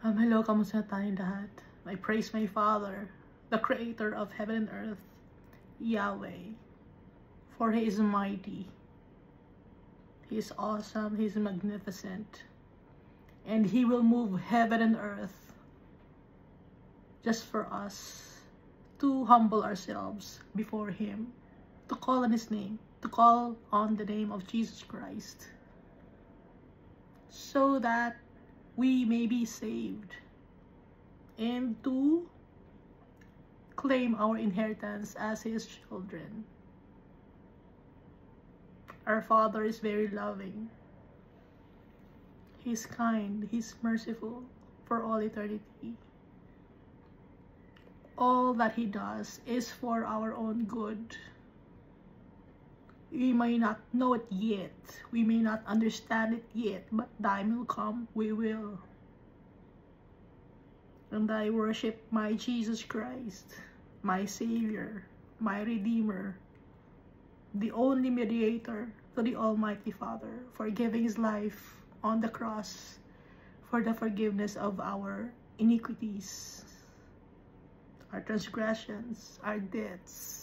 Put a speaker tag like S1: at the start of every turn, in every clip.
S1: Hello, kamusta tayong lahat? I praise my Father, the Creator of heaven and earth, Yahweh, for He is mighty, He is awesome, He is magnificent, and He will move heaven and earth just for us to humble ourselves before Him, to call on His name, to call on the name of Jesus Christ, so that we may be saved and to claim our inheritance as His children. Our Father is very loving. He's kind. He's merciful for all eternity. All that He does is for our own good. We may not know it yet. We may not understand it yet, but time will come, we will. And I worship my Jesus Christ, my Savior, my Redeemer, the only mediator to the Almighty Father, for giving His life on the cross for the forgiveness of our iniquities, our transgressions, our debts.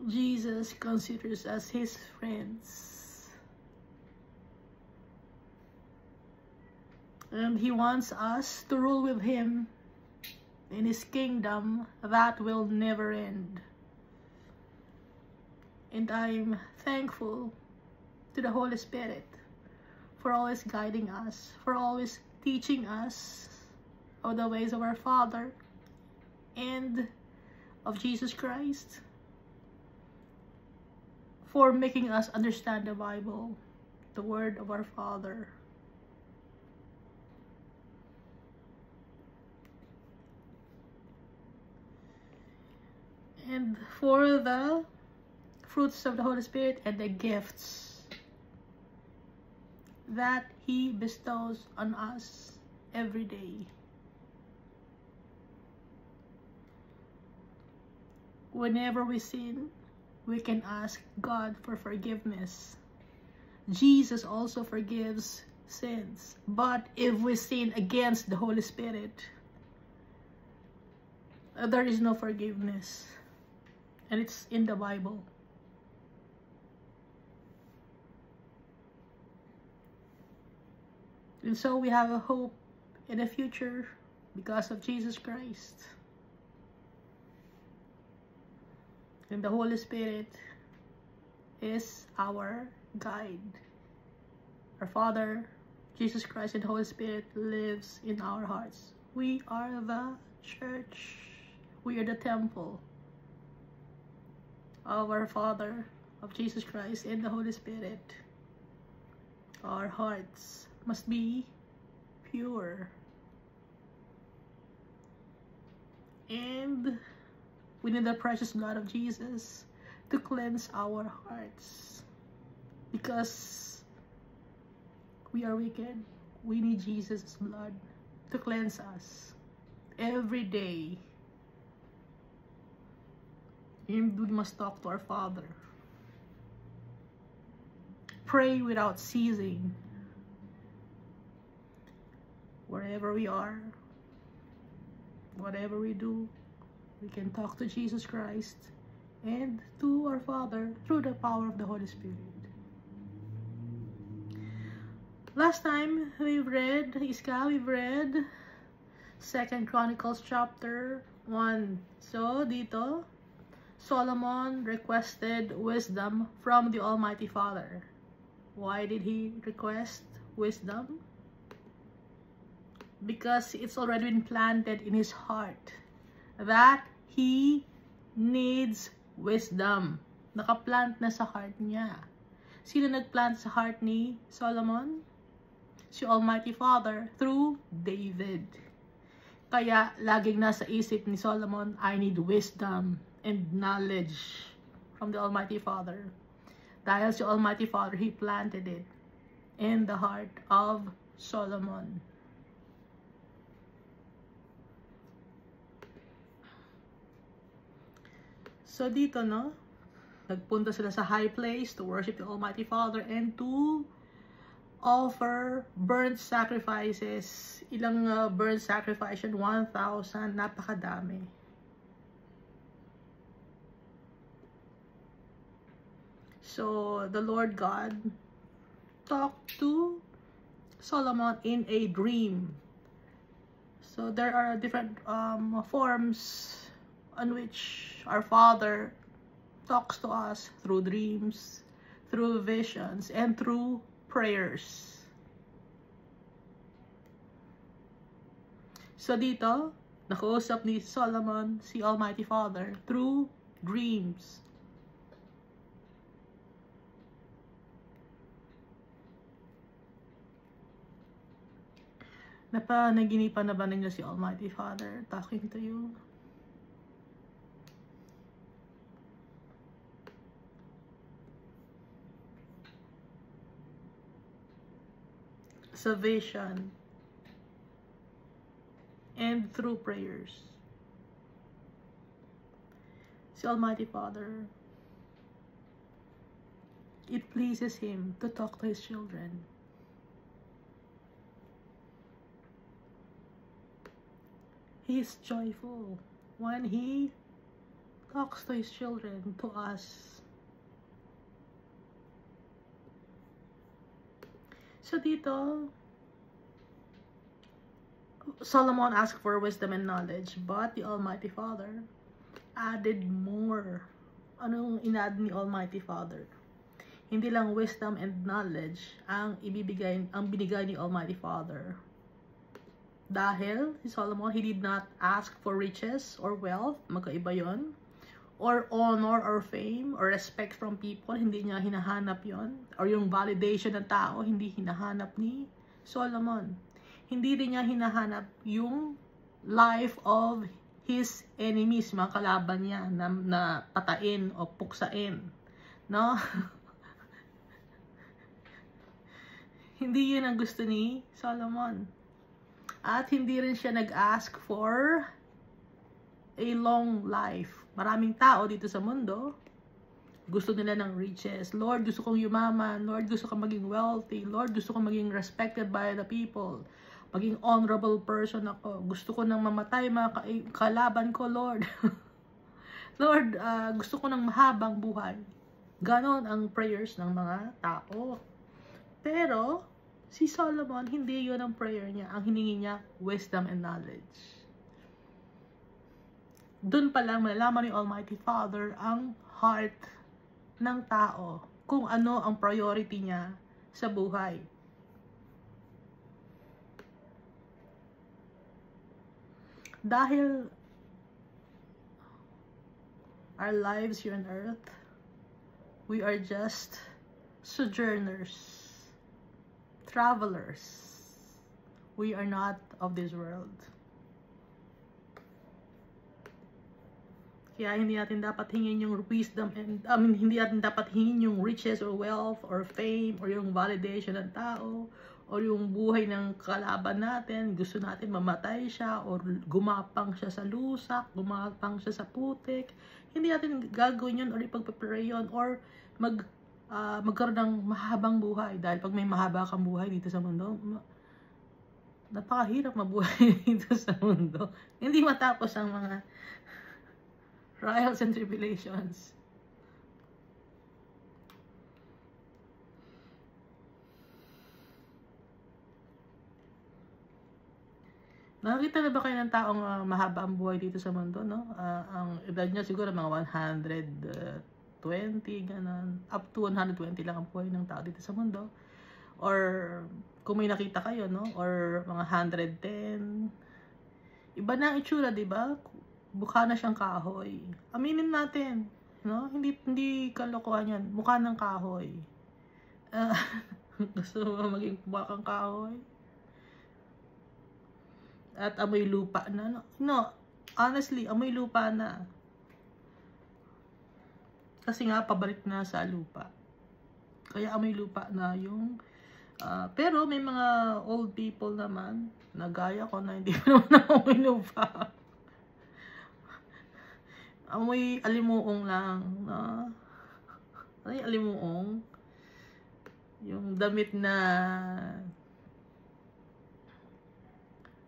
S1: Jesus considers us His friends, and He wants us to rule with Him in His kingdom that will never end. And I'm thankful to the Holy Spirit for always guiding us, for always teaching us of the ways of our Father and of Jesus Christ, for making us understand the Bible, the Word of our Father. And for the fruits of the Holy Spirit and the gifts that He bestows on us every day. Whenever we sin, we can ask God for forgiveness. Jesus also forgives sins. But if we sin against the Holy Spirit, there is no forgiveness. And it's in the Bible. And so we have a hope in the future because of Jesus Christ. And the Holy Spirit is our guide. Our Father, Jesus Christ, and the Holy Spirit lives in our hearts. We are the church. We are the temple of our Father, of Jesus Christ, and the Holy Spirit. Our hearts must be pure. And we need the precious blood of Jesus to cleanse our hearts. Because we are wicked, we need Jesus' blood to cleanse us every day. And we must talk to our Father. Pray without ceasing. Wherever we are, whatever we do, we can talk to Jesus Christ and to our Father through the power of the Holy Spirit. Last time we've read 2 Chronicles chapter 1. So dito, Solomon requested wisdom from the Almighty Father. Why did he request wisdom? Because it's already been planted in his heart that he needs wisdom. Nakaplant na sa heart niya. Sino nagplant sa heart ni Solomon? Si Almighty Father through David. Kaya laging nasa isip ni Solomon, I need wisdom and knowledge from the Almighty Father. Dahil si Almighty Father, He planted it in the heart of Solomon. So dito, no, nagpunta sila sa high place to worship the Almighty Father and to offer burnt sacrifices. Ilang burnt sacrifice yun? 1,000. Napakadami. So, the Lord God talked to Solomon in a dream. So, there are different forms on which our Father talks to us through dreams, through visions, and through prayers. So dito, nakausap ni Solomon si Almighty Father through dreams. Napanaginipan na ba ninyo si Almighty Father talking to you? Sa vision and through prayers. Si Almighty Father, it pleases Him to talk to His children. He is joyful when He talks to His children, to us. So dito, Solomon asked for wisdom and knowledge, but the Almighty Father added more. Anong in-add ni Almighty Father? Hindi lang wisdom and knowledge ang binigay ni Almighty Father. Dahil si Solomon, he did not ask for riches or wealth, magkaiba yon, or honor or fame or respect from people, hindi niya hinahanap yon, or yung validation ng tao, hindi hinahanap ni Solomon. Hindi rin niya hinahanap yung life of his enemies, mga kalaban niya na patain o puksain, no? Hindi yun ang gusto ni Solomon. At hindi rin siya nag-ask for a long life. Maraming tao dito sa mundo, gusto nila ng riches. Lord, gusto kong yumaman. Lord, gusto kong maging wealthy. Lord, gusto kong maging respected by the people. Maging honorable person ako. Gusto ko nang mamatay mga kalaban ko, Lord. Lord, gusto ko ng mahabang buhay. Ganon ang prayers ng mga tao. Pero, si Solomon, hindi yun ang prayer niya. Ang hiningi niya, wisdom and knowledge. Doon pa lang malalaman ni Almighty Father ang heart ng tao, kung ano ang priority niya sa buhay. Dahil our lives here on earth, we are just sojourners, travelers. We are not of this world. Kaya hindi natin dapat hingin yung wisdom and hindi natin dapat hingin yung riches or wealth or fame or yung validation ng tao or yung buhay ng kalaban natin. Gusto natin mamatay siya or gumapang siya sa lusak, gumapang siya sa putik. Hindi natin gagawin yun or ipagpapray yun or magkaroon ng mahabang buhay. Dahil pag may mahaba kang buhay dito sa mundo, napakahirap mabuhay dito sa mundo. Hindi matapos ang mga trials and tribulations. Nakakita na ba kayo ng taong mahaba ang buhay dito sa mundo, no? Ang edad niya siguro mga 120, ganun. Up to 120 lang ang buhay ng tao dito sa mundo. Or kung may nakita kayo, no? Or mga 110. Iba na ang itsura, di ba? Mukha na siyang kahoy. Aminin natin, no? Hindi kalokohan yan. Mukha ng kahoy. Gusto mo maging mukha kang kahoy? At amoy lupa na. No, honestly, amoy lupa na. Kasi nga, pabalik na sa lupa. Kaya amoy lupa na yung... pero may mga old people naman, na gaya ko na hindi pa naman amoy lupa. Amoy alimuong lang, no? Ay, alimuong. Yung damit na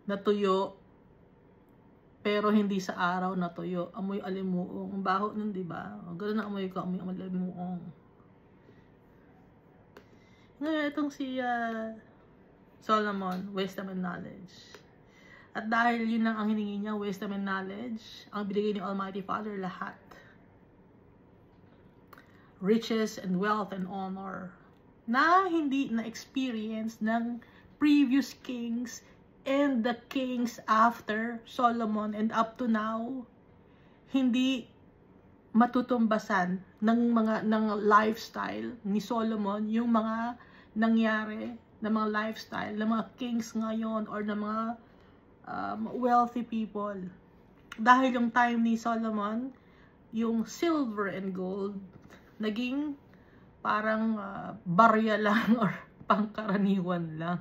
S1: natuyo, pero hindi sa araw natuyo. Amoy alimuong. Ang baho nun, diba? Ganun na amoy ko, amoy alimuong. Ngayon, itong si Solomon, wisdom and knowledge. At dahil yun lang ang hiningi niya, wisdom and knowledge, ang binigay ni Almighty Father lahat. Riches and wealth and honor na hindi na-experience ng previous kings and the kings after Solomon, and up to now, hindi matutumbasan ng lifestyle ni Solomon yung mga nangyari na mga lifestyle ng mga kings ngayon or ng mga wealthy people. Dahil yung time ni Solomon, yung silver and gold naging parang barya lang or pangkaraniwan lang.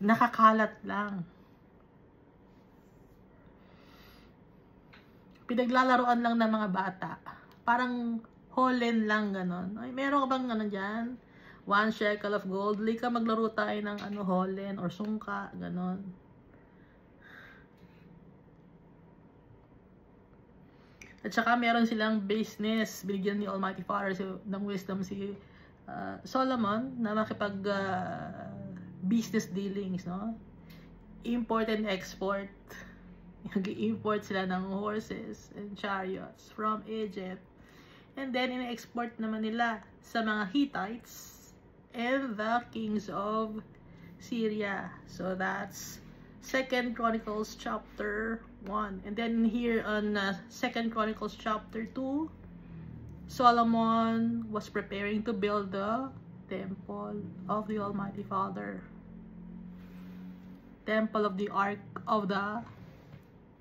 S1: Nakakalat lang. Pinaglalaroan lang ng mga bata. Parang holen lang, ganon. Ay, meron ka bang ano dyan? 1 shekel of gold. Lika maglaro tayo ng holen or sungka, ganon. At saka meron silang business. Binigyan ni Almighty Father ng wisdom si Solomon na makipag business dealings, no? Import and export. Nag-i-import sila ng horses and chariots from Egypt. And then, in-export naman nila sa mga Hittites and the kings of Syria. So, that's 2 Chronicles chapter 1. And then here on 2 Chronicles chapter 2, Solomon was preparing to build the temple of the Almighty Father. Temple of the Ark of the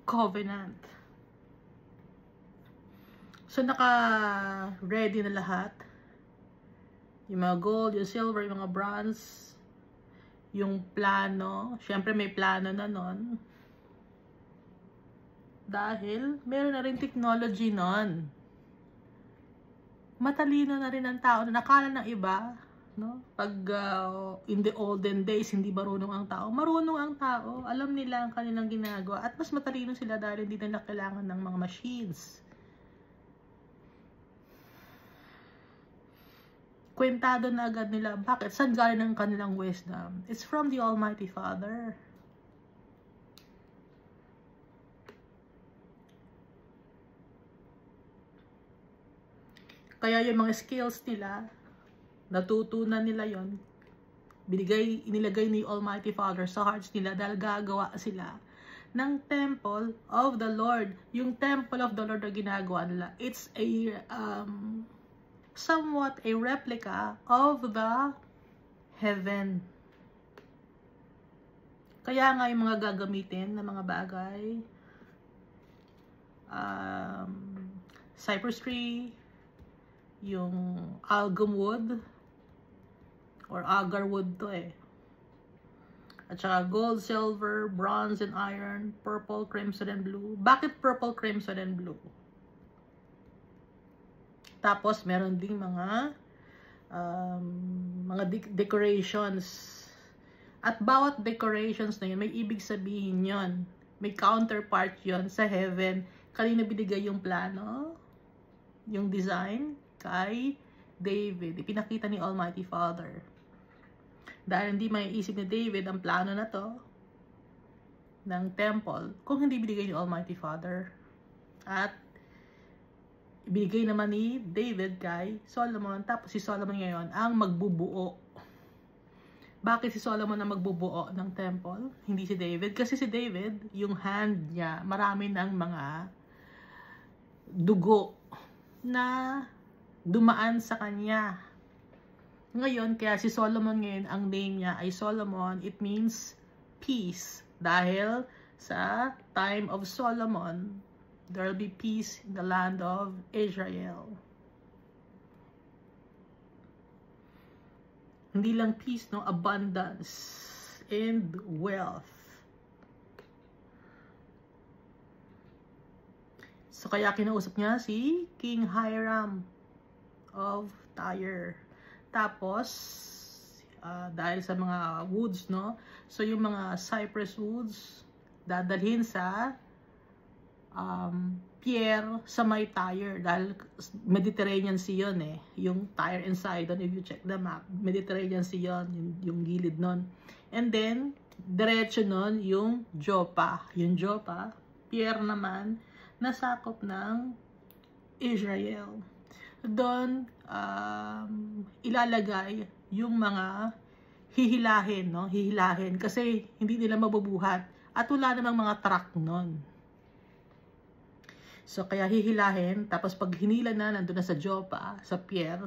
S1: Covenant. So naka-ready na lahat. Yung mga gold, yung silver, yung mga bronze, yung plano. Siyempre may plano na nun. Dahil meron na rin technology nun. Matalino na rin ang tao na nakala ng iba, no? Pag in the olden days hindi marunong ang tao, marunong ang tao, alam nila ang kanilang ginagawa at mas matalino sila dahil hindi nila kailangan ng mga machines. Kwentado na agad nila bakit, saan galing ang kanilang wisdom? It's from the Almighty Father. Kaya yung mga skills nila, natutunan nila yon, inilagay ni Almighty Father sa hearts nila dahil gagawa sila ng temple of the Lord. Yung temple of the Lord na ginagawa nila, it's a somewhat a replica of the heaven. Kaya nga yung mga gagamitin na mga bagay, cypress tree, yung algum wood or agar wood to at saka gold, silver, bronze and iron, purple, crimson and blue. Bakit purple, crimson and blue? Tapos meron ding mga decorations. At bawat decorations na yun, may ibig sabihin yon. May counterpart yon sa heaven. Kanina binigay yung plano, yung design kay David. Ipinakita ni Almighty Father. Dahil hindi maiisip ni David ang plano na to ng temple kung hindi binigay ni Almighty Father. At ibigay naman ni David kay Solomon. Tapos si Solomon ngayon ang magbubuo. Bakit si Solomon ang magbubuo ng temple? Hindi si David. Kasi si David, yung hand niya, marami ng mga dugo na dumaan sa kanya. Ngayon, kaya si Solomon ngayon, ang name niya ay Solomon. It means peace. Dahil sa time of Solomon, there will be peace in the land of Israel. Hindi lang peace, no? Abundance and wealth. So, kaya kinausap niya si King Hiram of Tyre. Tapos, dahil sa mga woods, no? So, yung mga cypress woods, dadalhin sa pier sa may Tyre. Dahil Mediterranean Sea yun eh. Yung Tyre and Sidon, if you check the map, Mediterranean Sea yun, yung gilid nun. And then, diretso nun yung Joppa. Yung Joppa, pier naman, nasakop ng Israel. Doon, ilalagay yung mga hihilahin, no? Hihilahin. Kasi hindi nila mabubuhat. At wala namang mga truck nun. So, kaya hihilahin. Tapos, pag hinila na, nandun na sa Joppa, sa pier.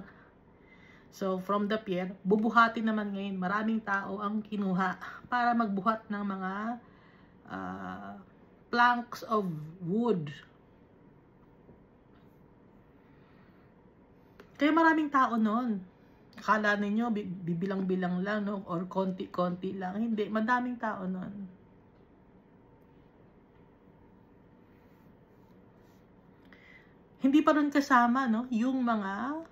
S1: So, from the pier, bubuhatin naman ngayon. Maraming tao ang kinuha para magbuhat ng mga planks of wood. Kaya maraming tao nun. Akala ninyo, bibilang-bilang lang, no? Or konti-konti lang. Hindi, madaming tao nun. Hindi pa rin kasama, no? Yung mga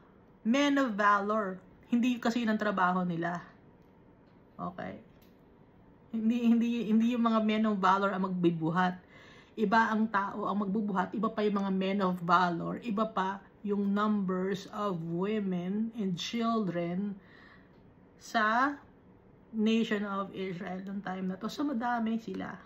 S1: men of valor. Hindi kasi yun ang trabaho nila. Okay? Hindi yung mga men of valor ang magbibuhat. Iba ang tao ang magbubuhat. Iba pa yung mga men of valor. Iba pa yung numbers of women and children sa nation of Israel noong time na to. So, madami sila.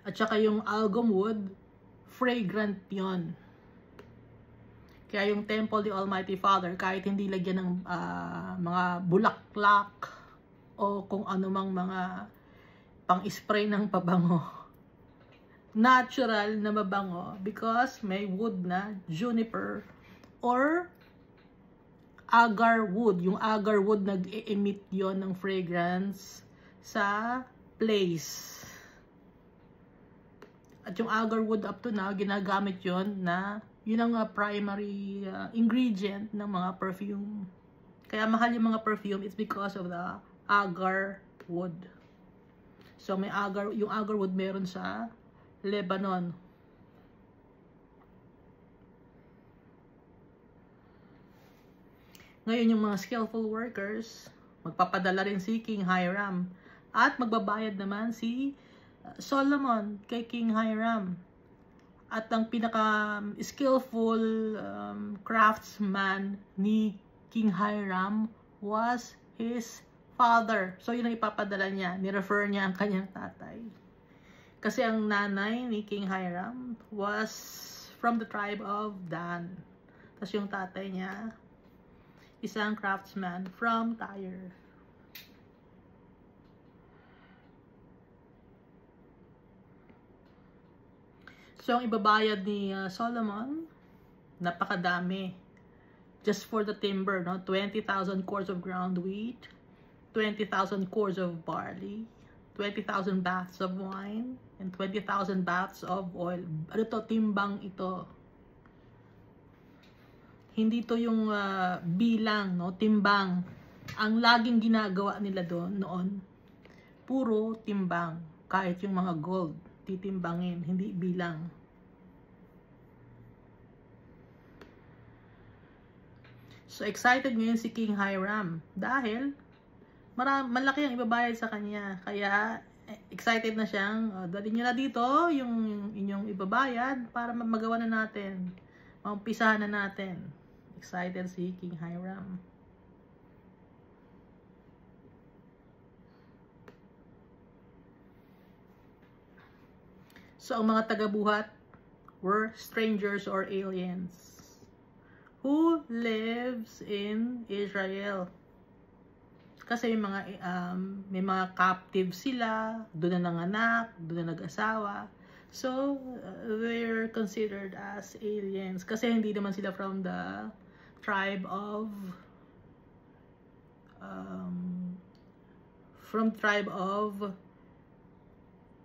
S1: At saka yung algum wood, fragrant yon. Kaya yung temple ni Almighty Father, kahit hindi lagyan ng mga bulaklak o kung anumang mga pang-spray ng pabango, natural na mabango because may wood na juniper or agar wood. Yung agar wood nag-emit yon ng fragrance sa place. At yung agar wood up to now, ginagamit yon na yun ang primary ingredient ng mga perfume. Kaya mahal yung mga perfume, it's because of the agar wood. So may yung agar wood meron sa Lebanon. Ngayon yung mga skillful workers, magpapadala rin si King Hiram. At magbabayad naman si Solomon kay King Hiram. At ang pinaka-skillful craftsman ni King Hiram was his father. So, yun ang ipapadala niya. Ni-refer niya ang kanyang tatay. Kasi ang nanay ni King Hiram was from the tribe of Dan. Tapos yung tatay niya, isang craftsman from Tyre. So, ang ibabayad ni Solomon, napakadami. Just for the timber, no? 20,000 cores of ground wheat, 20,000 cores of barley, 20,000 baths of wine, and 20,000 baths of oil. Ano to? Timbang ito. Hindi to yung bilang, no? Timbang. Ang laging ginagawa nila doon noon, puro timbang. Kahit yung mga gold, titimbangin, hindi bilang. So, excited ngayon si King Hiram dahil malaki ang ibabayad sa kanya. Kaya, excited na siyang, dali niyo na dito yung inyong ibabayad para magawa na natin. Maumpisahan na natin. Excited si King Hiram. So, ang mga taga-buhat were strangers or aliens who lives in Israel. Kasi may mga captive sila, doon na nanganak, doon na nag-asawa. So, they're considered as aliens. Kasi hindi naman sila from the tribe of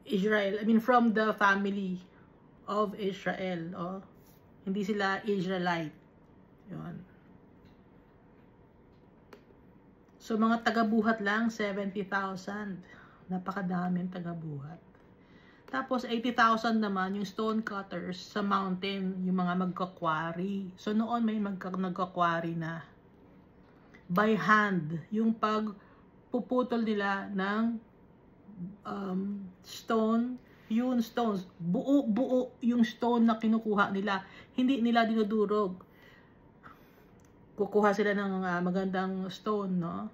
S1: Israel. I mean, from the family of Israel. Oh. Hindi sila Israelite. Yun. So, mga taga-buhat lang, 70,000. Napakadaming taga-buhat. Tapos 80,000 naman yung stone cutters sa mountain, yung mga magkakwari. So noon may nagkakwari na by hand, yung pagpuputol nila ng stone, yung stones, buo yung stone na kinukuha nila. Hindi nila dinudurog. Kukuha sila ng magandang stone, no?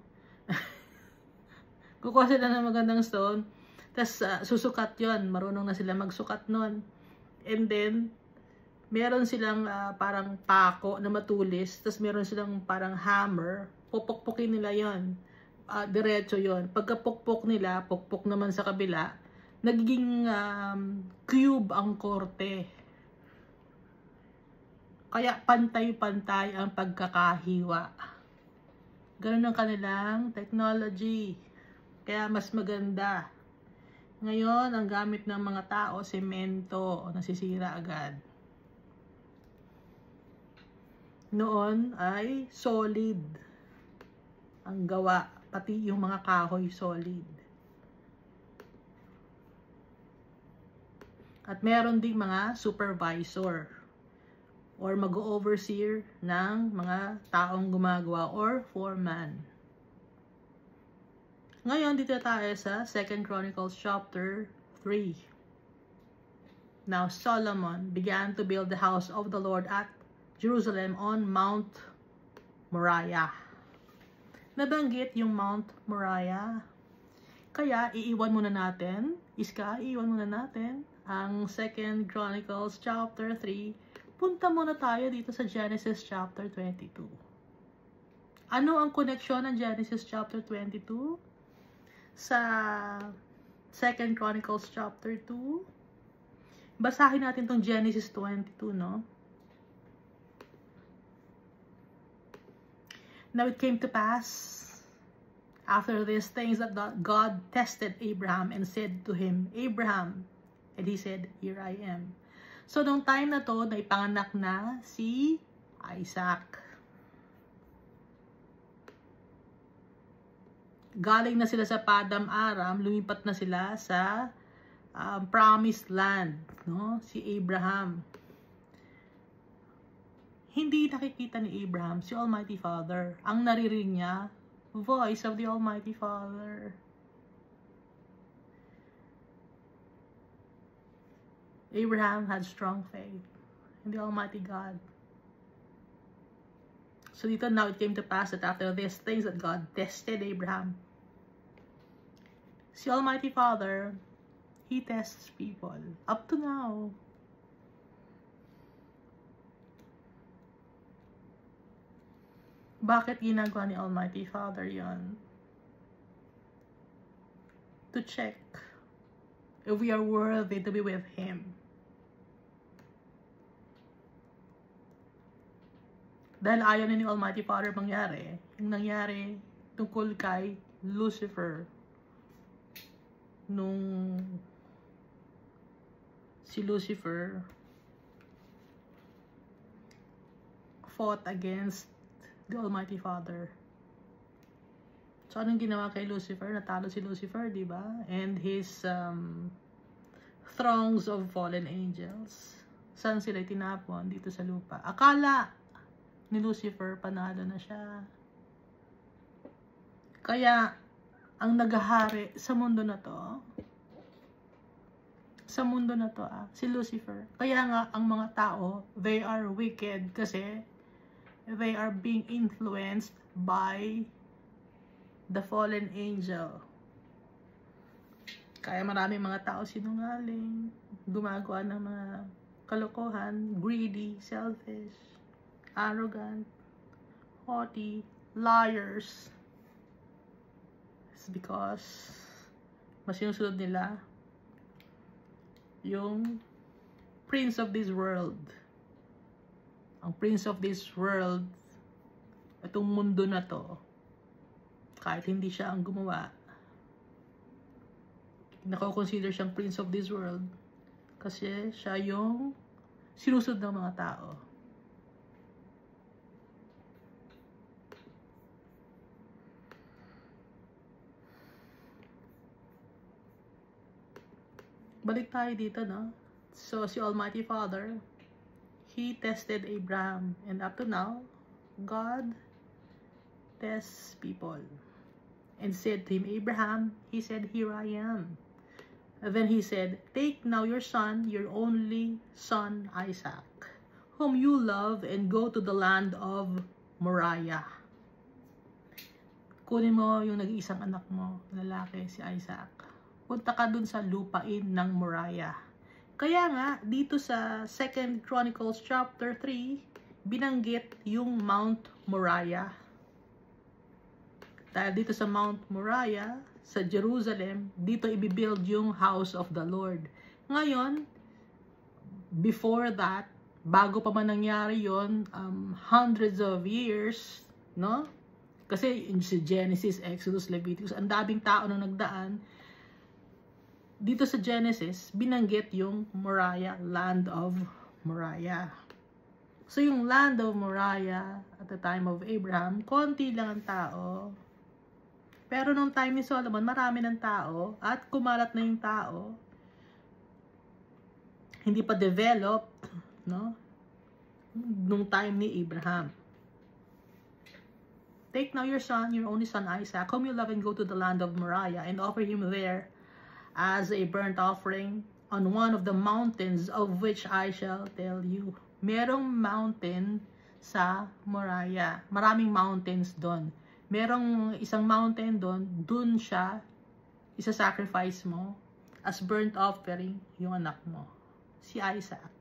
S1: Kukuha sila ng magandang stone, tapos susukat yon. Marunong na sila magsukat nun. And then, meron silang parang pako na matulis, tapos meron silang parang hammer, pupukpukin nila yon. Diretso yon. Pagkapukpok nila, pukpok naman sa kabila, nagiging cube ang korte. Kaya pantay-pantay ang pagkakahiwa. Ganun ang kanilang technology. Kaya mas maganda. Ngayon, ang gamit ng mga tao, semento, nasisira agad. Noon ay solid ang gawa, pati yung mga kahoy solid. At meron ding mga supervisor or mag-overseer ng mga taong gumagawa or foreman. Ngayon, dito tayo sa 2 Chronicles chapter 3. Now, Solomon began to build the house of the Lord at Jerusalem on Mount Moriah. Nabanggit yung Mount Moriah. Kaya, iiwan muna natin, iiwan muna natin ang 2 Chronicles chapter 3. Punta muna tayo dito sa Genesis chapter 22. Ano ang koneksyon ng Genesis chapter 22 sa 2 Chronicles chapter 2? Basahin natin tong Genesis 22, no? Now it came to pass after these things that God tested Abraham and said to him, Abraham, and he said, Here I am. So, nung time na to, naipanganak na si Isaac. Galing na sila sa Padam Aram, lumipat na sila sa promised land, no? Si Abraham. Hindi nakikita ni Abraham si Almighty Father. Ang naririnig niya, voice of the Almighty Father. Abraham had strong faith in the Almighty God. So dito, now it came to pass that after these things that God tested Abraham. Si Almighty Father, He tests people. Up to now. Bakit ginagawa ni Almighty Father yon? To check if we are worthy to be with Him. Dahil ayaw na ni Almighty Father mangyari, yung nangyari tungkol kay Lucifer, nung si Lucifer fought against the Almighty Father. So, anong ginawa kay Lucifer? Natalo si Lucifer, di ba? And his throngs of fallen angels. Saan sila tinapon? Dito sa lupa. Akala ni Lucifer, panalo na siya. Kaya, ang naghahari sa mundo na to, si Lucifer. Kaya nga, ang mga tao, they are wicked kasi they are being influenced by the fallen angel. Kaya maraming mga tao sinungaling, gumagawa ng mga kalokohan, greedy, selfish, arrogant, haughty, liars. It's because mas sinusunod nila yung prince of this world. Ang prince of this world, itong mundo na to, kahit hindi siya ang gumawa, nako-consider siyang prince of this world kasi siya yung sinusunod ng mga tao. balik tayo dito, no? So, si Almighty Father, He tested Abraham. And up to now, God tests people. And said to him, Abraham, he said, here I am. And then he said, take now your son, your only son, Isaac, whom you love, and go to the land of Moriah. Kunin mo yung nag-iisang anak mo, lalaki, si Isaac. Punta ka dun sa lupain ng Moriah. Kaya nga, dito sa 2 Chronicles chapter 3, binanggit yung Mount Moriah. Dahil dito sa Mount Moriah, sa Jerusalem, dito ibibuild yung house of the Lord. Ngayon, before that, bago pa man nangyari yon, hundreds of years, no? Kasi si Genesis, Exodus, Leviticus, ang daming tao na nagdaan. Dito sa Genesis, binanggit yung Moriah, land of Moriah. So yung land of Moriah, at the time of Abraham, konti lang ang tao. Pero nung time ni Solomon, marami ng tao, at kumalat na yung tao. Hindi pa developed, no? Nung time ni Abraham. Take now your son, your only son Isaac, whom you love, and go to the land of Moriah, and offer him there as a burnt offering on one of the mountains of which I shall tell you. Merong mountain sa Moriah. Maraming mountains doon. Merong isang mountain doon, dun siya isa-sacrifice mo as burnt offering yung anak mo, si Isaac.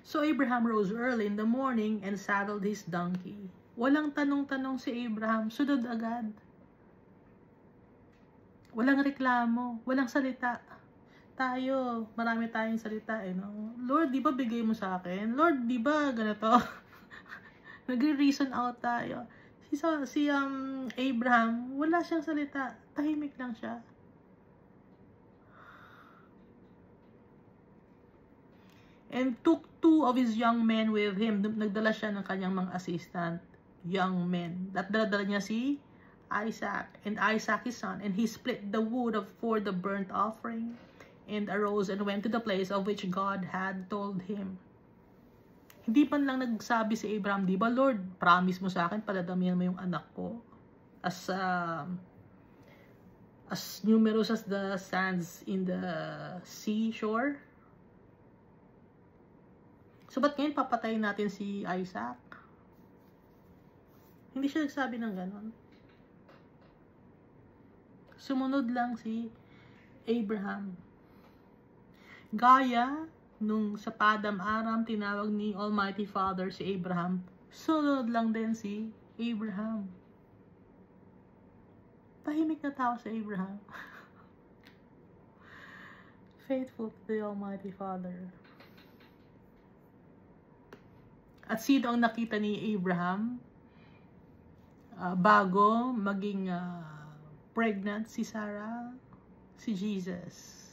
S1: So Abraham rose early in the morning and saddled his donkey. Walang tanong-tanong si Abraham, sunod agad. Walang reklamo, walang salita. Tayo, marami tayong salita, no? Lord, di ba bigay mo sa akin? Lord, di ba ganito? Nagre-reason out tayo. Si Abraham, wala siyang salita. Tahimik lang siya. And took 2 of his young men with him. Nagdala siya ng kanyang mga assistant, young men. At dala niya si Isaac, and Isaac his son. And he split the wood for the burnt offering, and arose and went to the place of which God had told him. Hindi pa lang nagsabi si Abraham, di ba Lord, promise mo sa akin, paladamihan mo yung anak ko. As numerous as the sands in the seashore. So, ba't ngayon papatayin natin si Isaac? Hindi siya nagsabi ng ganon. Sumunod lang si Abraham. Gaya nung sa Padam-aram tinawag ni Almighty Father si Abraham, sunod lang din si Abraham. Tahimik na tao si Abraham. Faithful to the Almighty Father. At sino ang nakita ni Abraham bago maging pregnant si Sarah? Si Jesus.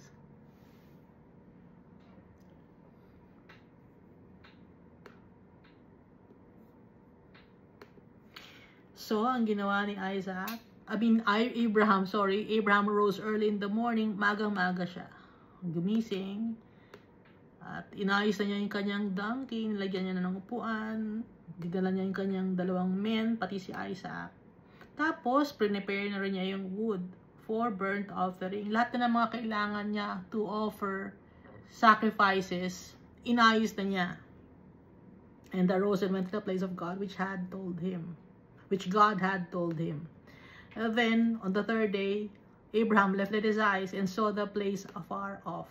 S1: So, ang ginawa ni Abraham rose early in the morning, magang-maga siya. Gumising, at inayos na niya yung kanyang donkey, nilagyan niya na ng upuan, didala niya yung kanyang 2 men, pati si Isaac. Tapos, prepare na rin niya yung wood for burnt offering. Lahat na ng mga kailangan niya to offer sacrifices, inayos na niya. And arose and went to the place of God which God had told him. And then, on the 3rd day, Abraham lifted his eyes and saw the place afar off.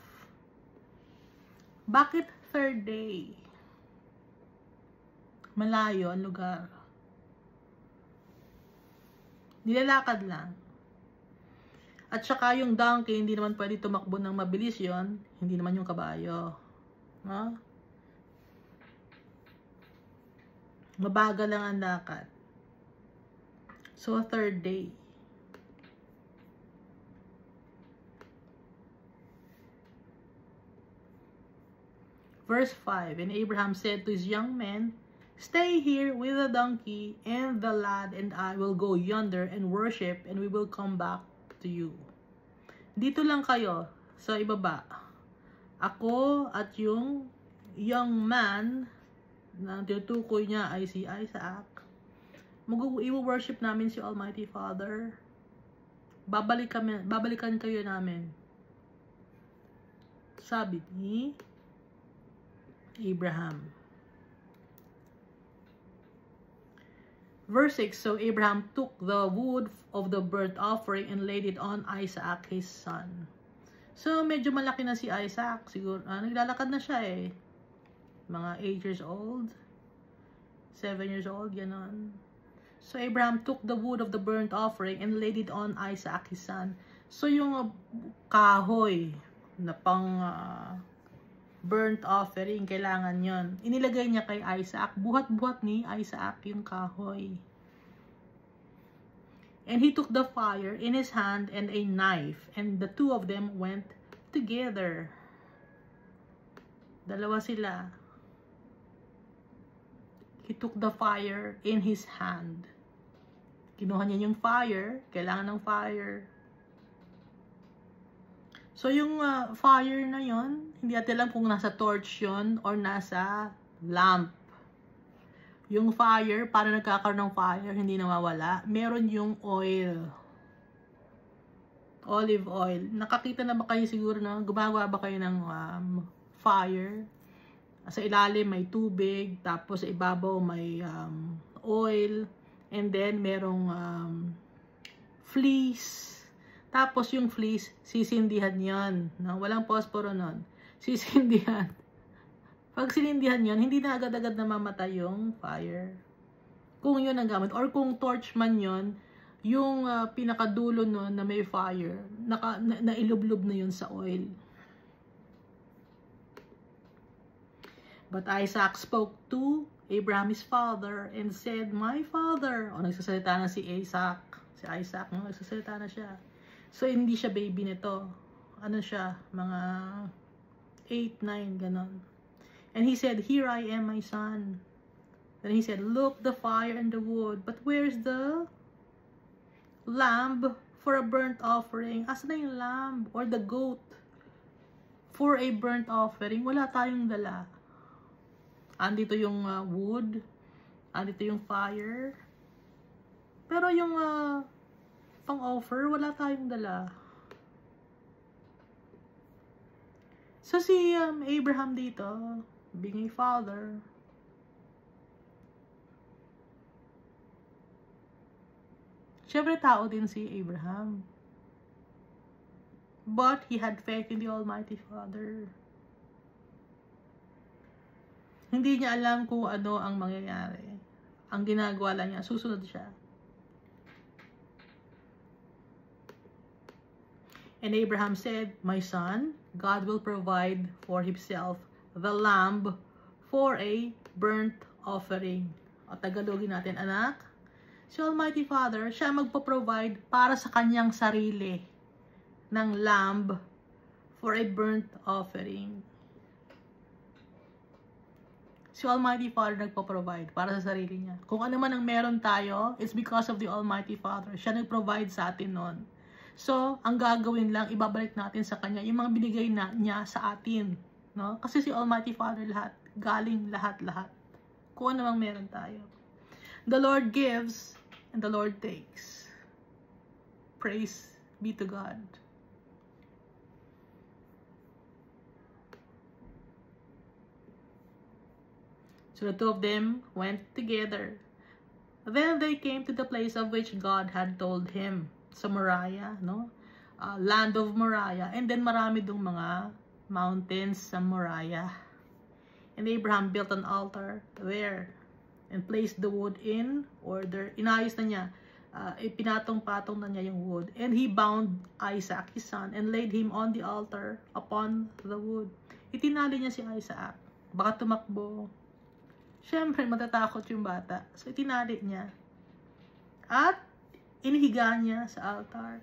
S1: Bakit 3rd day? Malayo ang lugar. Nilalakad lang. At saka yung donkey, hindi naman pwede tumakbo ng mabilis yon, hindi naman yung kabayo. No? Mabagal lang ang lakad. So, 3rd day. Verse 5, and Abraham said to his young men, Stay here with the donkey and the lad and I will go yonder and worship and we will come back to you. Dito lang kayo sa ibaba. Ako at yung young man na tinutukoy niya ay si Isaac. I-worship namin si Almighty Father. Babalikan kayo namin. Sabi ni Abraham. Verse 6, so Abraham took the wood of the burnt offering and laid it on Isaac, his son. So, medyo malaki na si Isaac. Siguro, naglalakad na siya eh. Mga 8 years old, 7 years old, ganon. So, Abraham took the wood of the burnt offering and laid it on Isaac, his son. So, yung kahoy na pang burnt offering, kailangan yon. Inilagay niya kay Isaac. Buhat-buhat ni Isaac yung kahoy. And he took the fire in his hand and a knife, and the two of them went together. Dalawa sila. He took the fire in his hand. Kinuha niya yung fire. Kailangan ng fire. So, yung fire na yon, hindi natin alam kung nasa torch yon or nasa lamp. Yung fire, para nagkakaroon ng fire, hindi nawawala. Meron yung oil. Olive oil. Nakakita na ba kayo siguro na gumagawa ba kayo ng fire? Sa ilalim may tubig, tapos sa ibabaw may oil, and then merong fleece. Tapos yung fleece, sisindihan yon. No? Walang posporo nun. Sisindihan. Pag sinindihan yon, hindi na agad-agad namamatay yung fire. Kung yun ang gamit. Or kung torch man yon, yung pinakadulo nun na may fire, nailublob na yun sa oil. But Isaac spoke to Abraham his father and said, my father. O, nagsasalita na si Isaac. Si Isaac, no? Nagsasalita na siya. So, hindi siya baby nito. Ano siya? Mga 8, 9, ganon. And he said, here I am, my son. Then he said, look, the fire and the wood. But where's the lamb for a burnt offering? Asan na yung lamb or the goat for a burnt offering? Wala tayong dala. Andito yung wood. Andito yung fire. Pero yung pang-offer, wala tayong dala. So, si Abraham dito, being a father, syempre tao din si Abraham. But, he had faith in the Almighty Father. Hindi niya alam kung ano ang mangyayari. Ang ginagawa lang niya, susunod siya. And Abraham said, my son, God will provide for himself the lamb for a burnt offering. O Tagalogin natin, anak. Si Almighty Father, siya magpo-provide para sa kanyang sarili ng lamb for a burnt offering. Si Almighty Father nagpo-provide para sa sarili niya. Kung ano man ang meron tayo, it's because of the Almighty Father. Siya nag-provide sa atin nun. So, ang gagawin lang, ibabalik natin sa Kanya yung mga binigay niya sa atin. No? Kasi si Almighty Father lahat, galing lahat-lahat. Kung ano mang meron tayo. The Lord gives and the Lord takes. Praise be to God. So the two of them went together. Then they came to the place of which God had told him. Sa Moriah, no? Land of Moriah. And then marami dong mga mountains sa Moriah. And Abraham built an altar there and placed the wood in order. Inayos na niya. Ipinatong-patong na niya yung wood. And he bound Isaac, his son, and laid him on the altar upon the wood. Itinali niya si Isaac. Baka tumakbo. Siyempre, matatakot yung bata. So, itinali niya. At inihiga niya sa altar.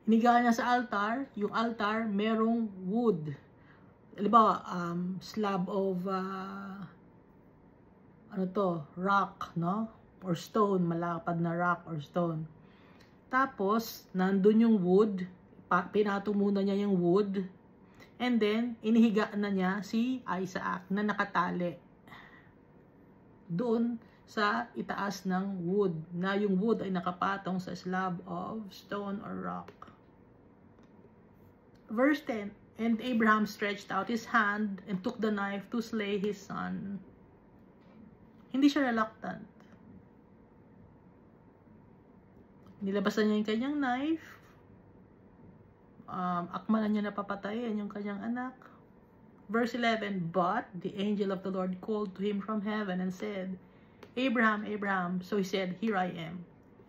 S1: Inihiga niya sa altar. Yung altar, merong wood. halimbawa, slab of, rock, no? Or stone, malapad na rock or stone. Tapos, nandun yung wood, pinato muna niya yung wood, and then, inihiga na niya si Isaac na nakatali doon sa itaas ng wood, na yung wood ay nakapatong sa slab of stone or rock. Verse 10, and Abraham stretched out his hand and took the knife to slay his son. Hindi siya reluctant. Nilabasan niya yung kanyang knife. Akma na niya napapatayin yung kanyang anak. Verse 11, but the angel of the Lord called to him from heaven and said, Abraham, Abraham. So he said, here I am.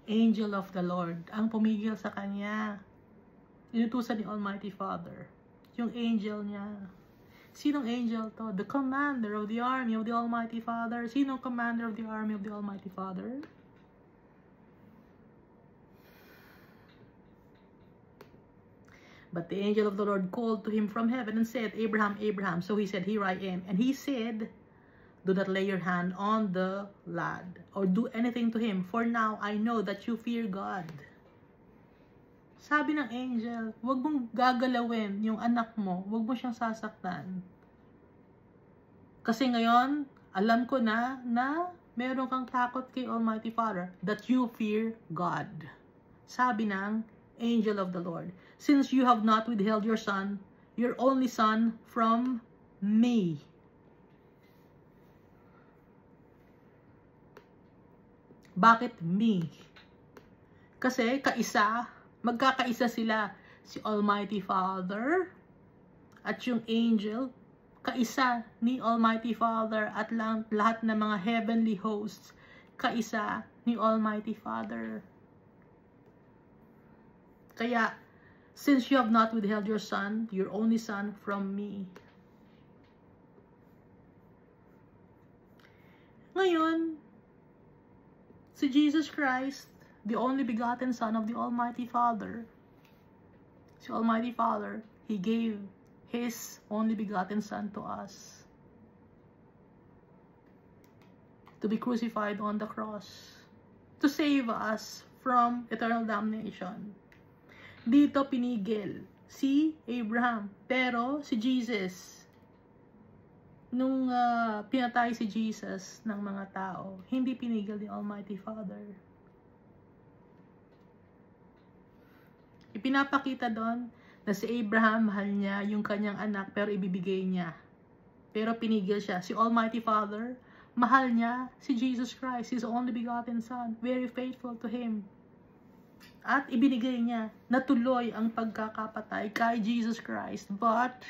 S1: Angel of the Lord. Ang pumigil sa kanya. Inutusan ni Almighty Father. Yung angel niya. Sinong angel to? The commander of the army of the Almighty Father. Sinong commander of the army of the Almighty Father? But the angel of the Lord called to him from heaven and said, Abraham, Abraham. So he said, here I am. And he said, do not lay your hand on the lad or do anything to him. For now, I know that you fear God. Sabi ng angel, huwag mong gagalawin yung anak mo. Huwag mo siyang sasaktan. Kasi ngayon, alam ko na meron kang takot kay Almighty Father, that you fear God. Sabi ng angel of the Lord, since you have not withheld your son, your only son, from me. Bakit me? Kasi magkakaisa sila. Si Almighty Father at yung angel, kaisa ni Almighty Father at lahat ng mga heavenly hosts, kaisa ni Almighty Father. Kaya, since you have not withheld your son, your only son, from me. Ngayon, si Jesus Christ, the only begotten Son of the Almighty Father, si Almighty Father, He gave His only begotten Son to us to be crucified on the cross, to save us from eternal damnation. Dito pinigil si Abraham, pero si Jesus, nung pinatay si Jesus ng mga tao, hindi pinigil ni Almighty Father. Ipinapakita doon na si Abraham, mahal niya yung kanyang anak, pero ibibigay niya. Pero pinigil siya. Si Almighty Father, mahal niya si Jesus Christ, His only begotten Son, very faithful to Him. At ibinigay niya, natuloy ang pagkakapatay kay Jesus Christ. But,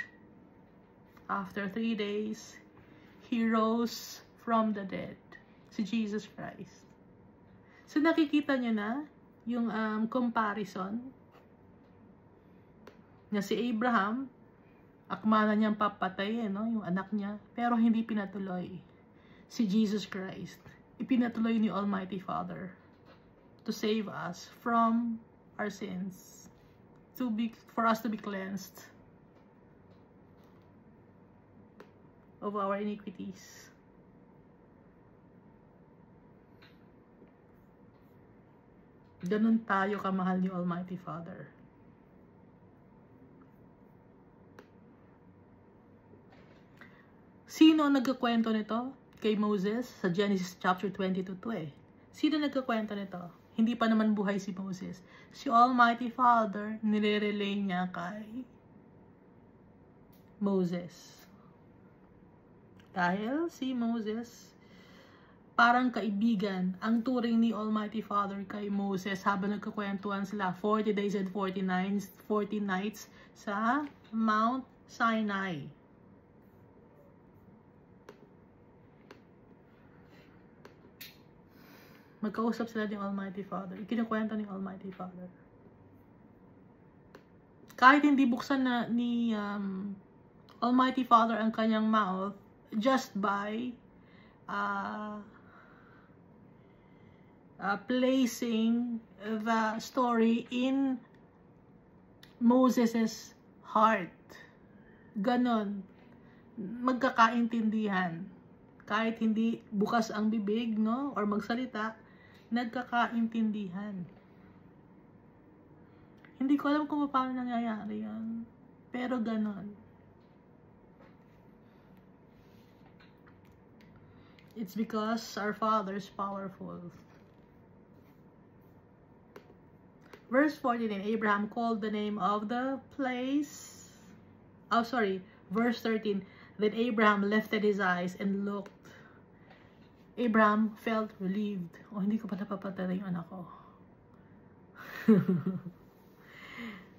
S1: after 3 days, He rose from the dead. Si Jesus Christ. So, nakikita niyo na yung comparison na si Abraham, akma na niyang papatayin, no? Yung anak niya, pero hindi pinatuloy. Si Jesus Christ, ipinatuloy ni Almighty Father to save us from our sins, for us to be cleansed of our iniquities. Ganun tayo kamahal ni Almighty Father. Sino nagkukwento nito kay Moses sa Genesis chapter 22 to eh? Sino nagkukwento nito? Hindi pa naman buhay si Moses. Si Almighty Father, nire-relay niya kay Moses. Dahil si Moses, parang kaibigan ang turing ni Almighty Father kay Moses habang nagkukwentuhan sila 40 days and 40 nights sa Mount Sinai. Magkausap sila ng Almighty Father. Ikinukwento ni Almighty Father. Kahit hindi buksan na ni Almighty Father ang kanyang mouth, just by placing the story in Moses' heart. Ganon magkakaintindihan. Kahit hindi bukas ang bibig, no? Or magsalita, nagkakaintindihan. Hindi ko alam kung paano nangyayari yan. Pero ganon. It's because our Father is powerful. Verse 14, and Abraham called the name of the place. Verse 13, then Abraham lifted his eyes and looked. Abraham felt relieved. Oh, hindi ko pa napapatay yung anak ko.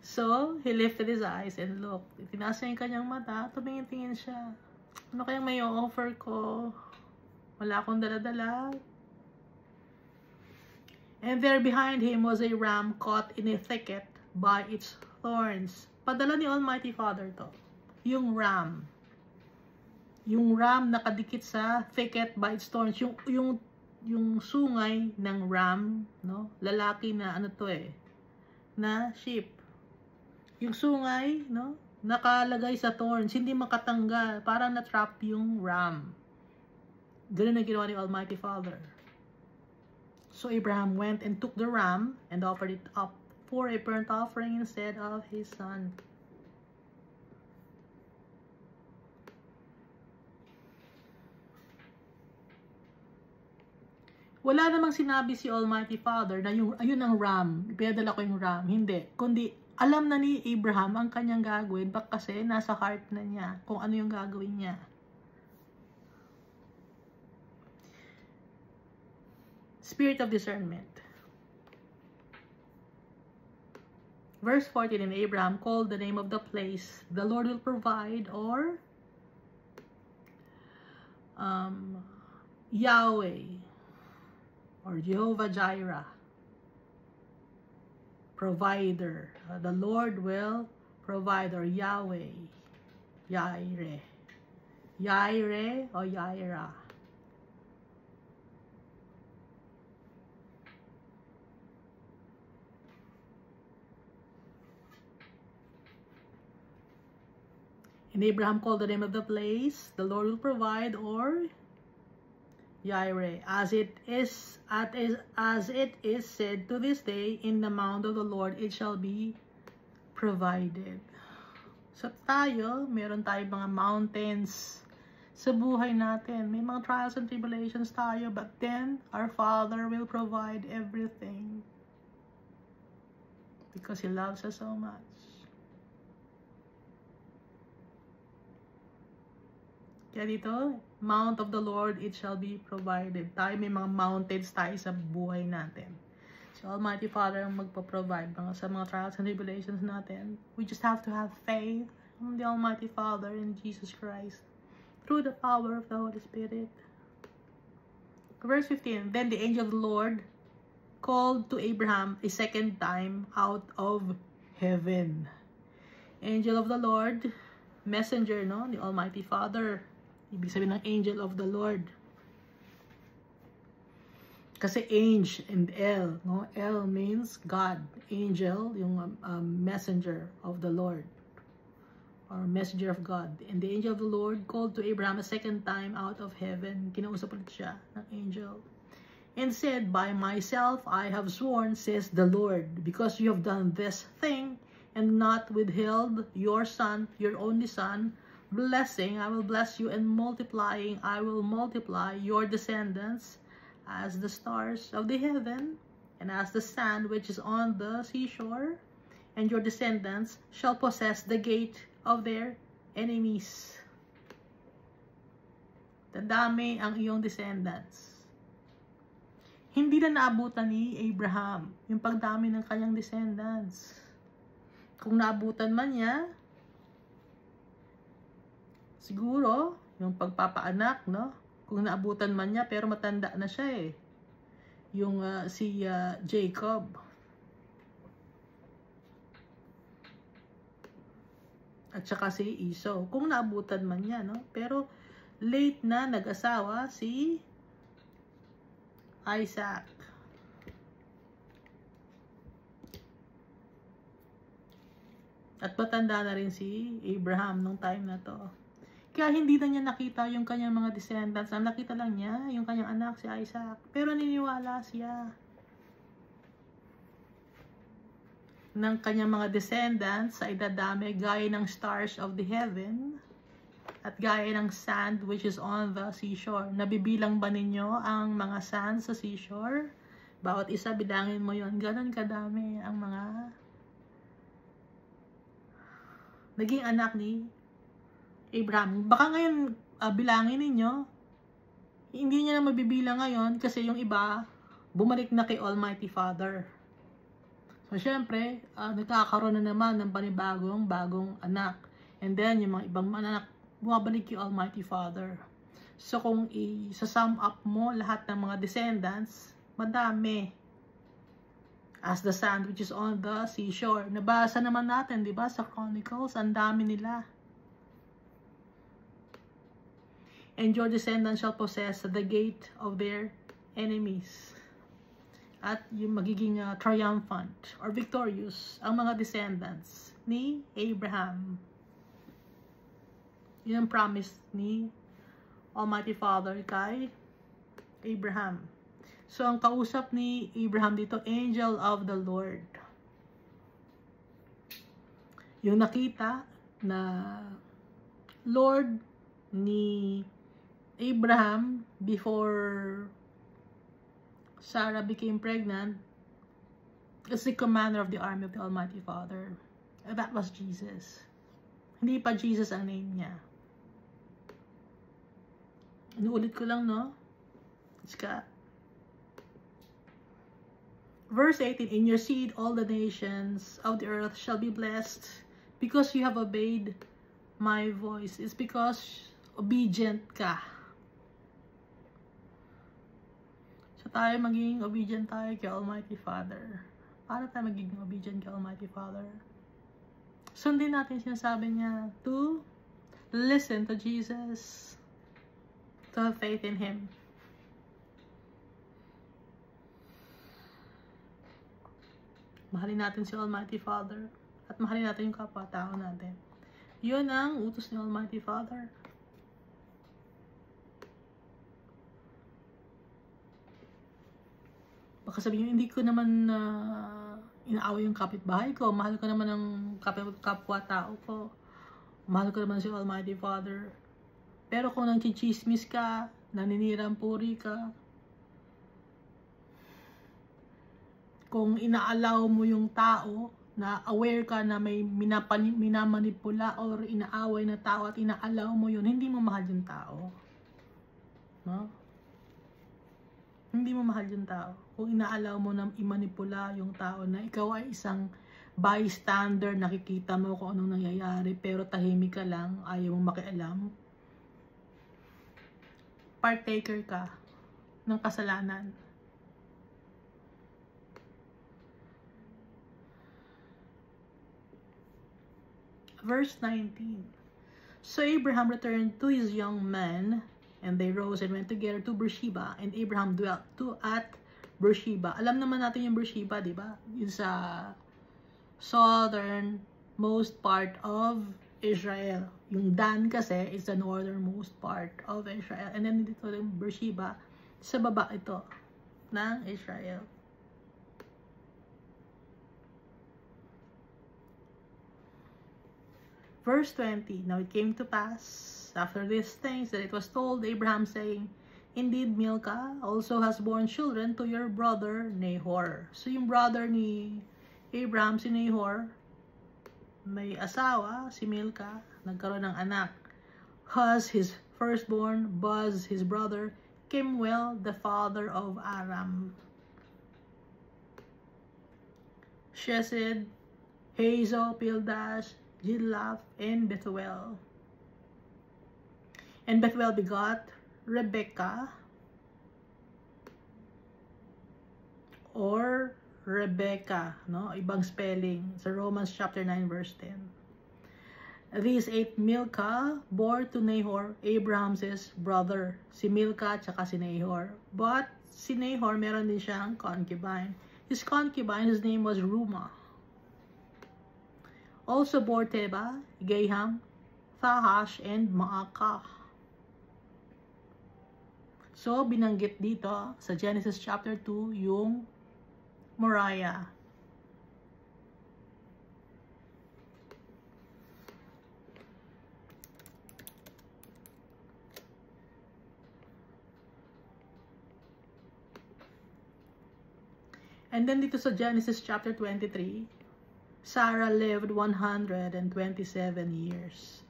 S1: So, he lifted his eyes and looked. Itinaas niya yung kanyang mata, tumingin-tingin siya. Ano kayang may offer ko? Wala akong dala-dala. And there behind him was a ram caught in a thicket by its thorns. Padala ni Almighty Father to. Yung ram. Yung ram nakadikit sa thicket by its thorns. Yung sungay ng ram, no? Lalaki na ano to na sheep. Yung sungay, no? Nakalagay sa thorns, hindi makatanggal. Parang na-trap yung ram. Ganun ang ginawa ni Almighty Father. So Abraham went and took the ram and offered it up for a burnt offering instead of his son. Wala namang sinabi si Almighty Father na ayun ang ram, ipinadala ko yung ram. Hindi. Kundi alam na ni Abraham ang kanyang gagawin kasi nasa heart na niya kung ano yung gagawin niya. Spirit of discernment. Verse 14, and Abraham called the name of the place, the Lord will provide, or Yahweh, or Jehovah Jireh, provider. The Lord will provide, or Yahweh, Yireh, Yireh, or Yireh. And Abraham called the name of the place, the Lord will provide, or Yireh, as it is said to this day, in the mount of the Lord it shall be provided. So tayo, meron tayong mga mountains sa buhay natin. May mga trials and tribulations tayo, but then our Father will provide everything because He loves us so much. Kaya dito, Mount of the Lord, it shall be provided. Tayo may mga mountains tayo sa buhay natin. So Almighty Father ang magpo-provide sa mga trials and tribulations natin. We just have to have faith in the Almighty Father in Jesus Christ through the power of the Holy Spirit. Verse 15, then the angel of the Lord called to Abraham a second time out of heaven. Angel of the Lord, messenger, no? The Almighty Father. Ibig sabihin ng angel of the Lord. Kasi angel and El, no? El means God. Angel, yung messenger of the Lord. Or messenger of God. And the angel of the Lord called to Abraham a second time out of heaven. Kinausap ulit siya ng angel. And said, by myself I have sworn, says the Lord, because you have done this thing, and not withheld your son, your only son, blessing, I will bless you, and multiplying, I will multiply your descendants as the stars of the heaven, and as the sand which is on the seashore, and your descendants shall possess the gate of their enemies. Dadami ang iyong descendants. Hindi na naabutan ni Abraham yung pagdami ng kanyang descendants. Kung naabutan man niya, siguro, yung pagpapaanak, no? Kung naabutan man niya, pero matanda na siya Yung si Jacob. At saka si Esau. Kung naabutan man niya, no? Pero late na nag-asawa si Isaac. At matanda na rin si Abraham nung time na to. Kaya hindi na niya nakita yung kanyang mga descendants. Ang nakita lang niya yung kanyang anak, si Isaac. Pero niniwala siya ng kanyang mga descendants sa idadami gaya ng stars of the heaven at gaya ng sand which is on the seashore. Nabibilang ba ninyo ang mga sand sa seashore? Bawat isa, bilangin mo yon. Ganon kadami ang mga naging anak ni Abraham. Baka ngayon, bilangin ninyo, hindi niya na mabibilang ngayon kasi yung iba, bumalik na kay Almighty Father. So, syempre, nagkakaroon na naman ng bagong anak. And then, yung mga ibang anak, bumabalik kay Almighty Father. So, kung i-sum up mo lahat ng mga descendants, madami. As the sand which is on the seashore. Nabasa naman natin, di ba, sa Chronicles, ang dami nila. And your descendants shall possess the gate of their enemies. At yung magiging triumphant or victorious ang mga descendants ni Abraham. Yun ang promise ni Almighty Father kay Abraham. So, ang kausap ni Abraham dito, angel of the Lord. Yung nakita na Lord ni Abraham before Sarah became pregnant is the commander of the army of the Almighty Father. And that was Jesus. Hindi pa Jesus ang name niya. Inuulit ko lang, no? It's got Verse 18, in your seed all the nations of the earth shall be blessed because you have obeyed my voice. It's because obedient ka. So tayo maging obedient tayo kay Almighty Father. Para tayo magiging obedient kay Almighty Father? Sundin natin sinasabi niya to listen to Jesus, to have faith in Him. Mahalin natin si Almighty Father at mahalin natin yung kapwa-tao natin. Yun ang utos ni Almighty Father. Baka sabihin nyo, hindi ko naman inaaway yung kapitbahay ko. Mahal ko naman ang kapwa-tao ko. Mahal ko naman si Almighty Father. Pero kung nangchichismis ka, naninirang puri ka, kung inaalaw mo yung tao na aware ka na may minamanipula or inaaway na tao at inaalaw mo yun, hindi mo mahal yung tao. No? Hindi mo mahal yung tao. Kung inaalaw mo na imanipula yung tao na ikaw ay isang bystander, nakikita mo kung anong nangyayari, pero tahimik ka lang, ayaw mong makialam, partaker ka ng kasalanan. Verse 19. So Abraham returned to his young men, and they rose and went together to Beersheba, and Abraham dwelt at Beersheba. Alam naman natin yung Beersheba, di ba? Yung sa southern most part of Israel. Yung Dan kasi is the northernmost part of Israel. And then dito yung Beersheba, sa baba ito ng Israel. Verse 20, now it came to pass, after these things, that it was told Abraham, saying, indeed, Milcah also has borne children to your brother Nahor. So yung brother ni Abraham, si Nahor, may asawa, si Milcah, nagkaroon ng anak. Huz, his firstborn, Buz, his brother, Kemuel, the father of Aram, Chesed, Hazo, Pildash, Jidlaph, and Bethuel. And Bethuel begot Rebekah, or Rebecca, no? Ibang spelling sa Romans chapter 9 verse 10. These 8 Milcah bore to Nahor, Abraham's brother, si Milcah tsaka si Nahor. But si Nahor meron din siyang concubine. His concubine, his name was Ruma. Also bore Teba, Gaham, Tahash, and Maakah. So, binanggit dito sa Genesis chapter 2 yung Moriah. And then dito sa Genesis chapter 23, Sarah lived 127 years.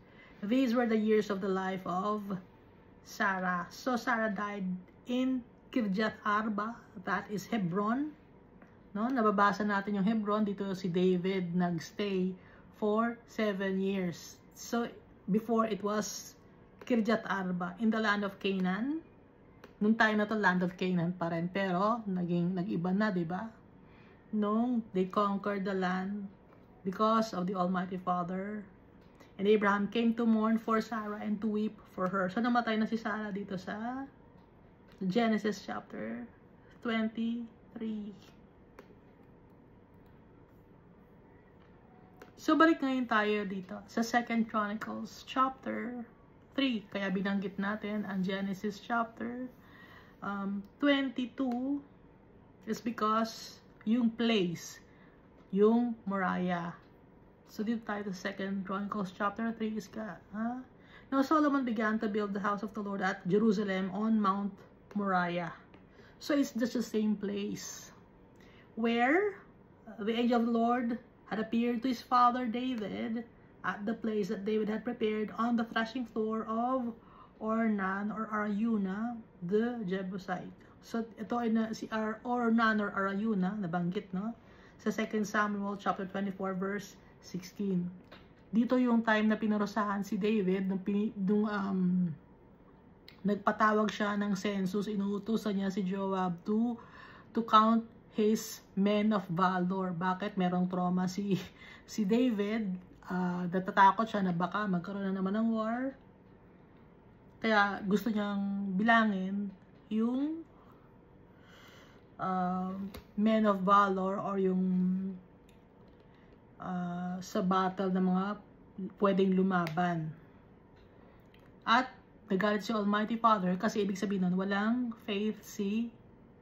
S1: These were the years of the life of Sarah. So Sarah died in Kirjath Arba, that is Hebron. No, nababasa natin yung Hebron, dito si David nagstay for 7 years. So before it was Kirjath Arba in the land of Canaan. Nung time na to, land of Canaan pa rin, pero nag-iba na, di ba? Nung they conquered the land because of the Almighty Father. And Abraham came to mourn for Sarah and to weep for her. So namatay na si Sarah dito sa Genesis chapter 23. So balik ngayon tayo dito sa 2 Chronicles chapter 3. Kaya binanggit natin ang Genesis chapter 22 is because yung place, yung Moriah. So dito tayo sa 2 Chronicles chapter 3 is Now Solomon began to build the house of the Lord at Jerusalem on Mount Moriah. So it's just the same place where the angel of the Lord had appeared to his father David at the place that David had prepared on the threshing floor of Ornan or Araunah the Jebusite. So ito ay si Ornan or Araunah, nabanggit no? Sa 2 Samuel chapter 24 verse 16. Dito yung time na pinarusahan si David nung nagpatawag siya ng census, inuutosan niya si Joab to count his men of valor. Bakit? Merong trauma si David. Natatakot siya na baka magkaroon na naman ng war. Kaya gusto niyang bilangin yung men of valor or yung sa battle ng mga pwedeng lumaban. At nagalit si Almighty Father kasi ibig sabihin nun, walang faith si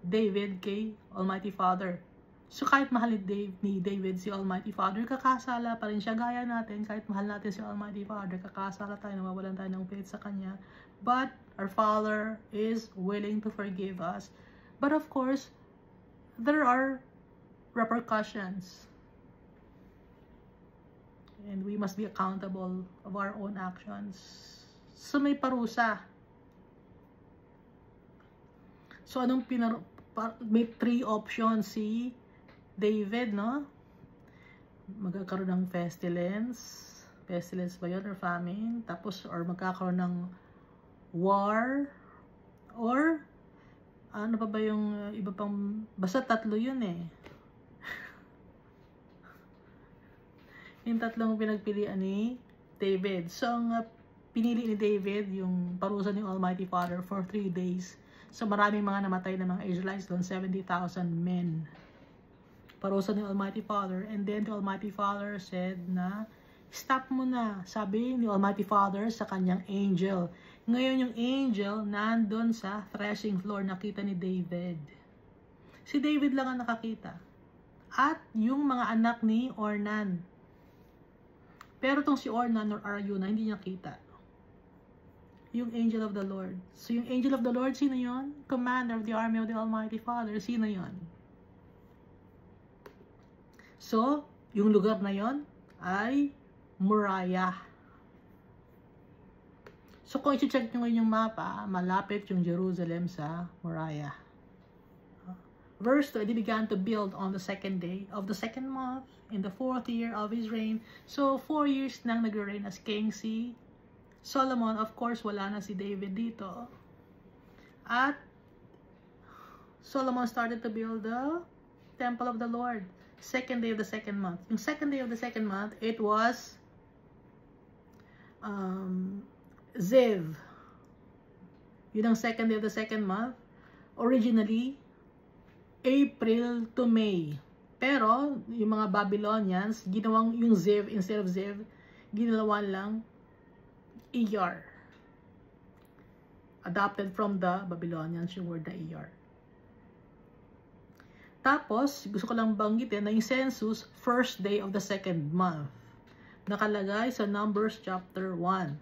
S1: David kay Almighty Father. So kahit mahal ni David si Almighty Father, kakasala pa rin siya. Gaya natin, kahit mahal natin si Almighty Father, kakasala tayo, nawawalan tayo ng faith sa Kanya. But our Father is willing to forgive us. But of course, there are repercussions. And we must be accountable of our own actions. So may parusa. So anong may 3 options si David, no? Magkakaroon ng pestilence. Pestilence ba yun? Or famine? Tapos, or magkakaroon ng war? Or, ano pa ba yung iba pang, basta 3 yun eh. Yung 3 pinagpilian ni David. So, ang pinili ni David, yung parusa ni Almighty Father for 3 days. So, maraming mga namatay na mga Israelites doon, 70,000 men. Parusa ni Almighty Father. And then, the Almighty Father said na, stop mo na. Sabi ni Almighty Father sa kanyang angel. Ngayon, yung angel nandun sa threshing floor, nakita ni David. Si David lang ang nakakita. At yung mga anak ni Ornan. Pero tong si Ornan or Araunah, hindi niya kita. Yung angel of the Lord. So, yung angel of the Lord, sino yon? Commander of the army of the Almighty Father. Sino yon? So, yung lugar na yon ay Moriah. So, kung i-check nyo ngayon yung mapa, malapit yung Jerusalem sa Moriah. Verse 2, they began to build on the 2nd day of the 2nd month in the 4th year of his reign. So, 4 years nang nag-reign as king si Solomon. Of course, wala na si David dito. At Solomon started to build the temple of the Lord. 2nd day of the 2nd month. Yung 2nd day of the 2nd month, it was Ziv. Yun ang 2nd day of the 2nd month. Originally, April to May. Pero, yung mga Babylonians, ginawang yung Ziv, instead of Ziv, ginawa lang Iyar. Adopted from the Babylonians yung word na Iyar. Tapos, gusto ko lang banggitin na yung census, first day of the second month. Nakalagay sa Numbers chapter 1.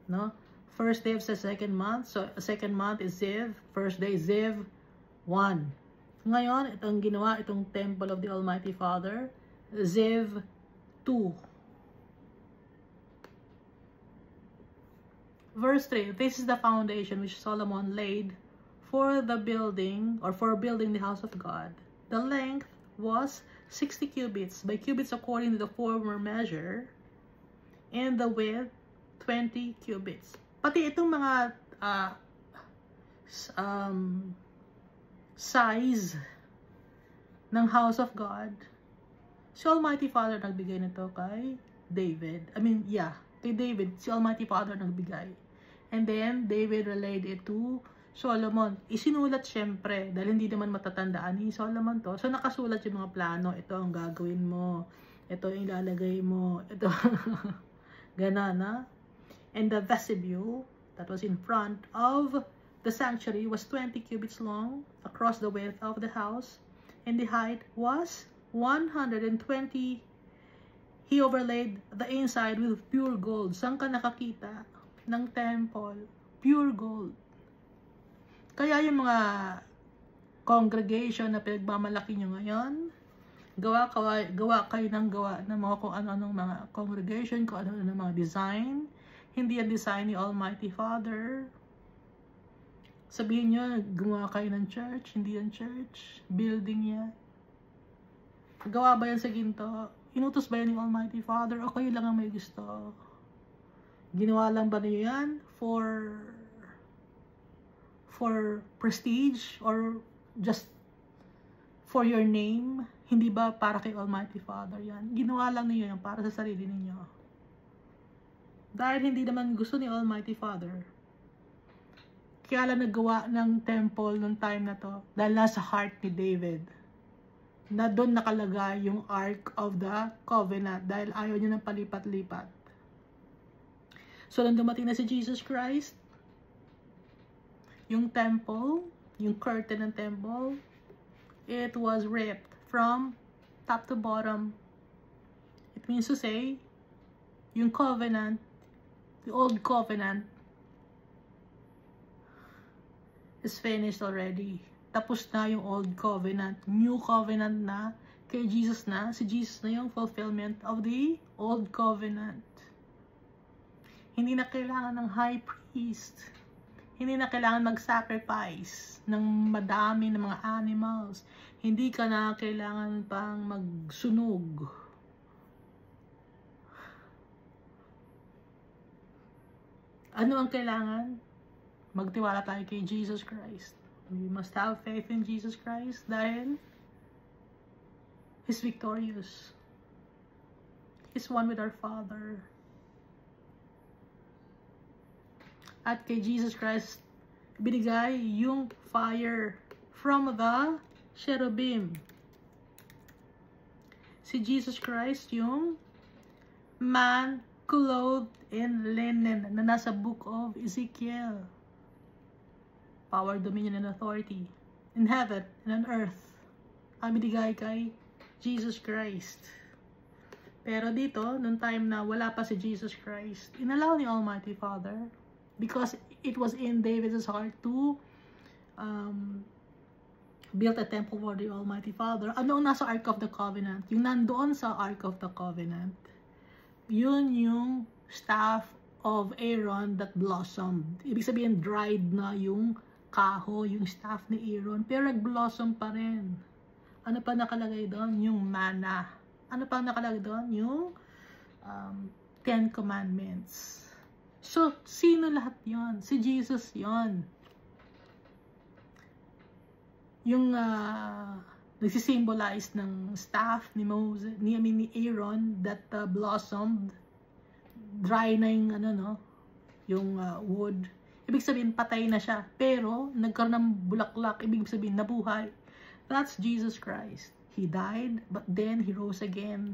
S1: No? First day of the second month. So, second month is Ziv. First day, Ziv 1. Ngayon, itong ginawa, itong Temple of the Almighty Father, Ziv 2. Verse 3, this is the foundation which Solomon laid for the building, or for building the house of God. The length was 60 cubits, by cubits according to the former measure, and the width 20 cubits. Pati itong mga size ng house of God, si Almighty Father nagbigay nito kay David. Kay David, si Almighty Father nagbigay. And then, David relayed it to Solomon. Isinulat syempre, dahil hindi naman matatandaan ni Solomon to. So, nakasulat yung mga plano. Ito ang gagawin mo. Ito yung ilalagay mo. Ito. Ganon, ha? And the vestibule that was in front of the sanctuary was 20 cubits long across the width of the house. And the height was 120. He overlaid the inside with pure gold. Saan ka nakakita ng temple? Pure gold. Kaya yung mga congregation na pinagmamalaki nyo ngayon, gawa kayo ng mga kung ano-anong mga congregation, kung ano-ano ng mga design. Hindi yan design ni Almighty Father. Sabihin nyo, gumawa kayo ng church. Hindi yan church. Building yan. Gawa ba yan sa ginto? Inutos ba yan ni Almighty Father? O kayo lang ang may gusto? Ginawa lang ba niyo yan for prestige or just for your name? Hindi ba para kay Almighty Father yan? Ginawa lang niyo yan para sa sarili ninyo. Dahil hindi naman gusto ni Almighty Father. Kaya lang naggawa ng temple nung time na to dahil nasa heart ni David. Na doon nakalagay yung Ark of the Covenant dahil ayaw niya ng palipat-lipat. So, nang dumating na si Jesus Christ, yung temple, yung curtain ng temple, it was ripped from top to bottom. It means to say, yung covenant, the old covenant, is finished already. Tapos na yung old covenant. New covenant na. Kay Jesus na. Si Jesus na yung fulfillment of the old covenant. Hindi na kailangan ng high priest. Hindi na kailangan mag-sacrifice ng madami ng mga animals. Hindi ka na kailangan pang magsunog. Ano ang kailangan? Magtiwala tayo kay Jesus Christ. We must have faith in Jesus Christ dahil He's victorious. He's one with our Father. At kay Jesus Christ, binigay yung fire from the cherubim. Si Jesus Christ yung man clothed in linen na nasa book of Ezekiel. Power, dominion, and authority in heaven and on earth ang binigay kay Jesus Christ. Pero dito, nung time na wala pa si Jesus Christ, inalaw ni Almighty Father because it was in David's heart to build a temple for the Almighty Father. Ano ang nasa Ark of the Covenant? Yung nandoon sa Ark of the Covenant, yun yung staff of Aaron that blossomed. Ibig sabihin, dried na yung kahoy, yung staff ni Aaron, pero nag-blossom pa rin. Ano pa nakalagay doon? Yung manna. Ano pa nakalagay doon? Yung 10 Commandments. So, sino lahat yon? Si Jesus yon. Yung nagsisimbolize ng staff ni Moses, ni Aaron that blossomed, dry na yung yung wood. Ibig sabihin, patay na siya. Pero, nagkaroon ng bulaklak. Ibig sabihin, nabuhay. That's Jesus Christ. He died, but then He rose again.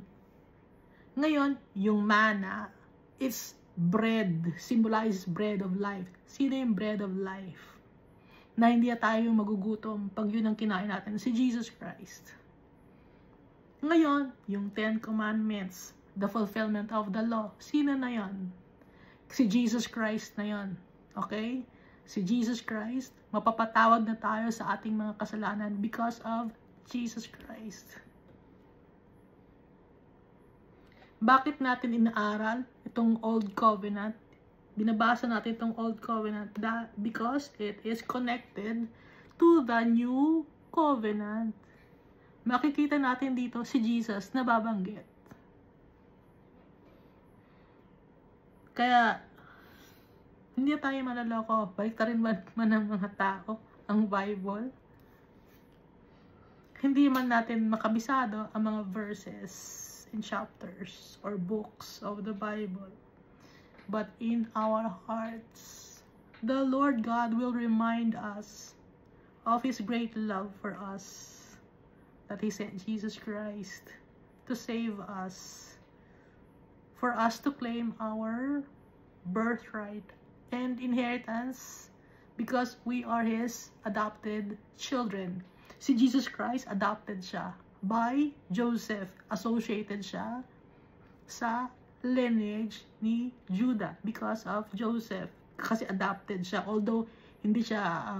S1: Ngayon, yung manna, it's bread, symbolizes bread of life. Sino yung bread of life? Na hindi tayo magugutom pag yun ang kinain natin, si Jesus Christ. Ngayon, yung 10 Commandments, the fulfillment of the law, sino na yon? Si Jesus Christ na yon. Okay? Si Jesus Christ, mapapatawad na tayo sa ating mga kasalanan because of Jesus Christ. Bakit natin inaaral itong Old Covenant? Binabasa natin itong Old Covenant because it is connected to the New Covenant. Makikita natin dito si Jesus na babanggit. Kaya, hindi tayo manaloko. Baliktarin man ng mga tao ang Bible. Hindi man natin makabisado ang mga verses in chapters or books of the Bible. But in our hearts, the Lord God will remind us of His great love for us. That He sent Jesus Christ to save us. For us to claim our birthright and inheritance because we are His adopted children. Si Jesus Christ, adopted siya by Joseph. Associated siya sa lineage ni Judah because of Joseph. Kasi adopted siya. Although, hindi siya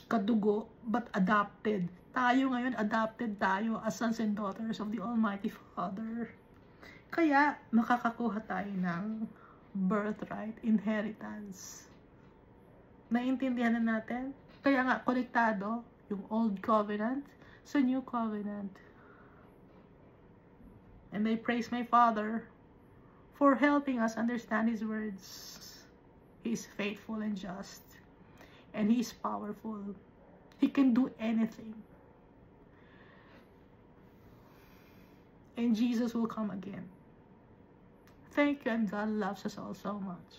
S1: kadugo, but adopted. Tayo ngayon, adopted tayo as sons and daughters of the Almighty Father. Kaya, makakakuha tayo ng birthright, inheritance. Naiintindihan na natin? Kaya nga, konektado yung Old Covenant sa New Covenant. And I praise my Father for helping us understand His words. He is faithful and just. And He is powerful. He can do anything. And Jesus will come again. Thank you, and God loves us all so much.